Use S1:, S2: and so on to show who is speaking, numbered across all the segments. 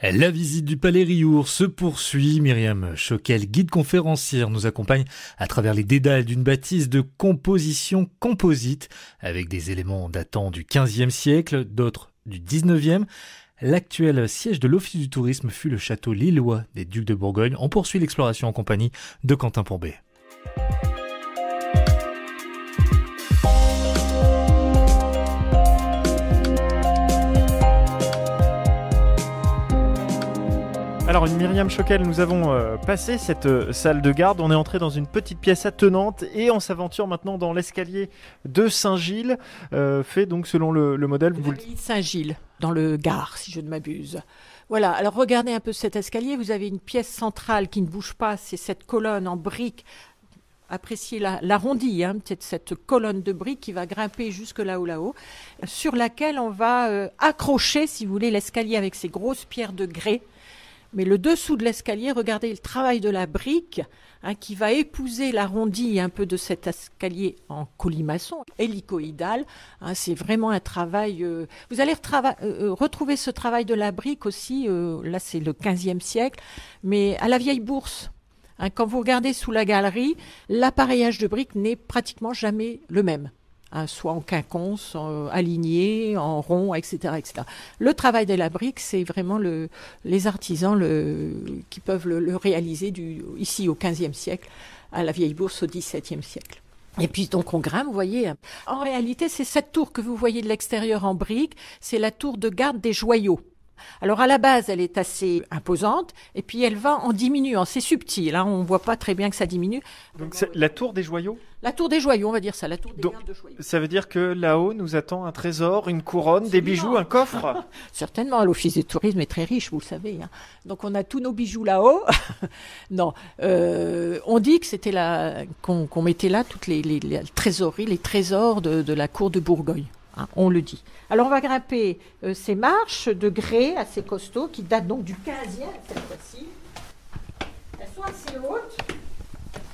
S1: La visite du Palais Riour se poursuit. Myriam Choquel, guide conférencière, nous accompagne à travers les dédales d'une bâtisse de composition composite avec des éléments datant du XVe siècle, d'autres du XIXe. L'actuel siège de l'Office du tourisme fut le château lillois des Ducs de Bourgogne. On poursuit l'exploration en compagnie de Quentin Pourbet.
S2: Alors, Myriam Choquel, nous avons passé cette salle de garde, on est entré dans une petite pièce attenante et on s'aventure maintenant dans l'escalier de Saint-Gilles, fait donc selon le modèle...
S3: Saint-Gilles, dans le Gard, si je ne m'abuse. Voilà, alors regardez un peu cet escalier, vous avez une pièce centrale qui ne bouge pas, c'est cette colonne en briques. Appréciez l'arrondi, peut-être cette colonne de briques qui va grimper jusque là-haut, sur laquelle on va accrocher, si vous voulez, l'escalier avec ces grosses pierres de grès. Mais le dessous de l'escalier, regardez le travail de la brique qui va épouser l'arrondi un peu de cet escalier en colimaçon, hélicoïdal. C'est vraiment un travail... vous allez retrouver ce travail de la brique aussi, là c'est le XVe siècle, mais à la Vieille Bourse. Quand vous regardez sous la galerie, l'appareillage de briques n'est pratiquement jamais le même. Soit en quinconce, aligné, en rond, etc., etc. Le travail de la brique, c'est vraiment les artisans qui peuvent le réaliser ici au XVe siècle, à la Vieille Bourse au XVIIe siècle. Et puis donc on grimpe, vous voyez. En réalité, c'est cette tour que vous voyez de l'extérieur en brique, c'est la tour de garde des joyaux. Alors à la base, elle est assez imposante, et puis elle va en diminuant. C'est subtil, on ne voit pas très bien que ça diminue.
S2: Donc c'est la tour des joyaux ?
S3: La tour des joyaux, on va dire ça, la tour des gardes de joyaux.
S2: Ça veut dire que là-haut nous attend un trésor, une couronne, des bijoux, un coffre ?
S3: Certainement, l'Office du tourisme est très riche, vous le savez. Donc on a tous nos bijoux là-haut. Non, on dit que c'était qu'on mettait là toutes les trésoreries, les trésors de la cour de Bourgogne. On le dit. Alors on va grimper ces marches de grès assez costauds qui datent donc du 15e cette fois-ci. Elles sont assez hautes.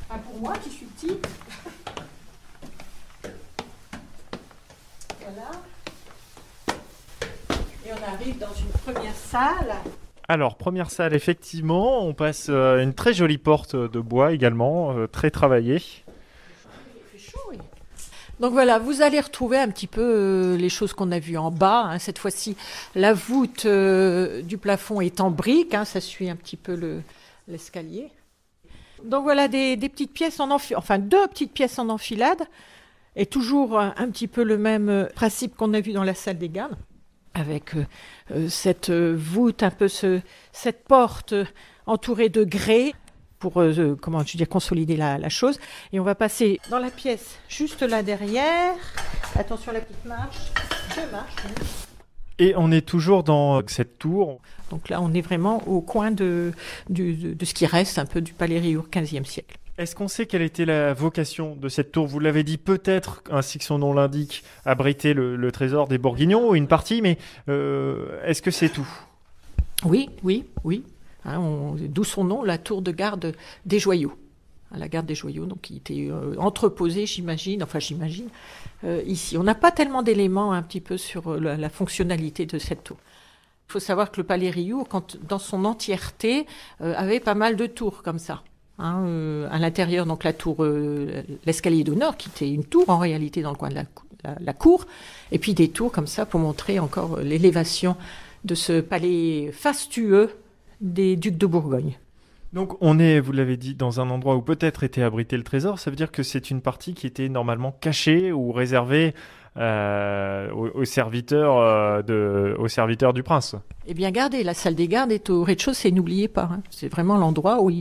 S3: Pour moi qui suis petite. Voilà. Et on arrive dans une première salle.
S2: Alors, première salle, effectivement. On passe une très jolie porte de bois également, très travaillée.
S3: Il fait chaud, oui. Donc voilà, vous allez retrouver un petit peu les choses qu'on a vues en bas. Cette fois-ci, la voûte du plafond est en briques. Ça suit un petit peu l'escalier. Donc voilà, des petites pièces deux petites pièces en enfilade. Et toujours un petit peu le même principe qu'on a vu dans la salle des gardes. Avec cette voûte, un peu cette porte entourée de grès. Pour consolider la chose. Et on va passer dans la pièce juste là derrière. Attention à la petite marche. Deux marches.
S2: Et on est toujours dans cette tour.
S3: Donc là, on est vraiment au coin de ce qui reste un peu du Palais Riour 15e siècle.
S2: Est-ce qu'on sait quelle était la vocation de cette tour ? Vous l'avez dit, peut-être, ainsi que son nom l'indique, abriter le trésor des Bourguignons, ou une partie, mais est-ce que c'est tout ?
S3: Oui. D'où son nom, la tour de garde des joyaux. La garde des joyaux, donc qui était entreposée, j'imagine, ici. On n'a pas tellement d'éléments un petit peu sur la fonctionnalité de cette tour. Il faut savoir que le Palais Riour, dans son entièreté, avait pas mal de tours comme ça. À l'intérieur, donc la tour, l'escalier d'honneur, qui était une tour en réalité dans le coin de la cour, et puis des tours comme ça pour montrer encore l'élévation de ce palais fastueux des Ducs de Bourgogne.
S2: Donc on est, vous l'avez dit, dans un endroit où peut-être était abrité le trésor. Ça veut dire que c'est une partie qui était normalement cachée ou réservée aux serviteurs du prince.
S3: Eh bien, gardez, la salle des gardes est au rez-de-chaussée, n'oubliez pas. C'est vraiment l'endroit où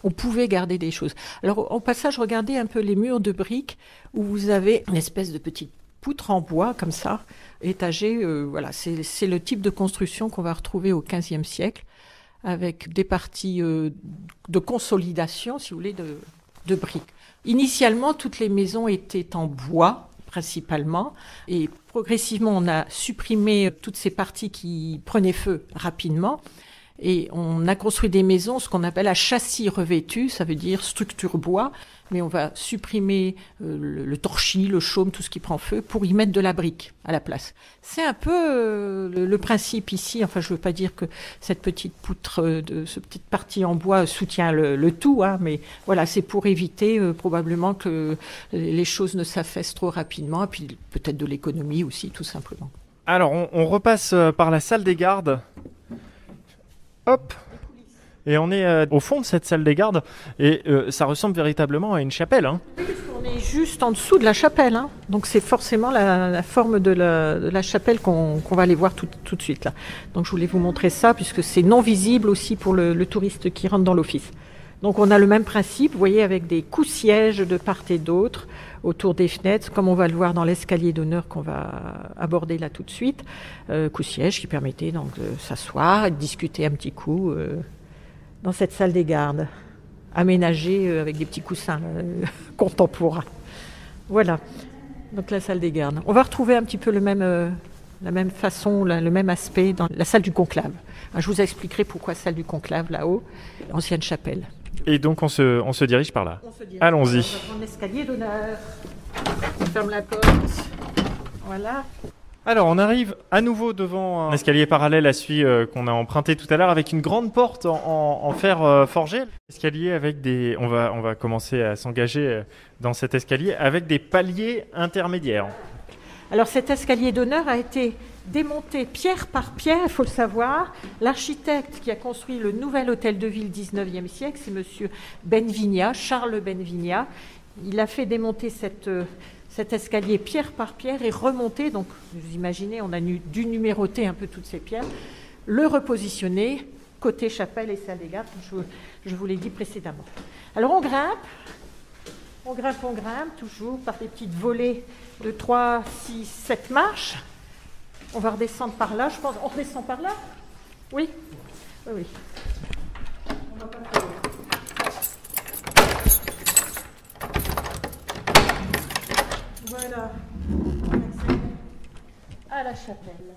S3: on pouvait garder des choses. Alors, au passage, regardez un peu les murs de briques où vous avez une espèce de petite poutre en bois, comme ça, étagée. Voilà, c'est le type de construction qu'on va retrouver au XVe siècle, avec des parties de consolidation, si vous voulez, de briques. Initialement, toutes les maisons étaient en bois, principalement, et progressivement, on a supprimé toutes ces parties qui prenaient feu rapidement, Et on a construit des maisons, ce qu'on appelle à châssis revêtu, ça veut dire structure bois, mais on va supprimer le torchis, le chaume, tout ce qui prend feu, pour y mettre de la brique à la place. C'est un peu le principe ici. Enfin, je ne veux pas dire que cette petite poutre, cette petite partie en bois soutient le tout, hein, mais voilà, c'est pour éviter probablement que les choses ne s'affaissent trop rapidement, et puis peut-être de l'économie aussi, tout simplement.
S2: Alors, on repasse par la salle des gardes. Hop. Et on est au fond de cette salle des gardes, et ça ressemble véritablement à une chapelle, hein.
S3: On est juste en dessous de la chapelle, hein. Donc c'est forcément la forme de la chapelle qu'on va aller voir tout de suite là. Donc je voulais vous montrer ça, puisque c'est non visible aussi pour le touriste qui rentre dans l'office. Donc on a le même principe, vous voyez, avec des coups-sièges de part et d'autre autour des fenêtres, comme on va le voir dans l'escalier d'honneur qu'on va aborder là tout de suite. Coups-sièges qui permettaient donc de s'asseoir et de discuter un petit coup dans cette salle des gardes, aménagée avec des petits coussins contemporains. Voilà, donc la salle des gardes. On va retrouver un petit peu la même façon, le même aspect dans la salle du conclave. Je vous expliquerai pourquoi salle du conclave là-haut, ancienne chapelle.
S2: Et donc on se dirige par là. Allons-y.
S3: On va prendre l'escalier d'honneur. On ferme la porte. Voilà.
S2: Alors on arrive à nouveau devant un escalier parallèle à celui qu'on a emprunté tout à l'heure, avec une grande porte en fer forgé. Escalier avec des... On va commencer à s'engager dans cet escalier avec des paliers intermédiaires.
S3: Alors cet escalier d'honneur a été démonté pierre par pierre, il faut le savoir. L'architecte qui a construit le nouvel hôtel de ville 19e siècle, c'est monsieur Benvigna, Charles Benvigna. Il a fait démonter cet escalier pierre par pierre et remonter. Donc vous imaginez, on a dû numéroter un peu toutes ces pierres, le repositionner côté chapelle et salle des gardes, je vous l'ai dit précédemment. Alors on grimpe, toujours par des petites volées de 3, 6, 7 marches. On va redescendre par là, je pense. On redescend par là ? Oui. Oui. On va pas trop loin. Voilà. À la chapelle.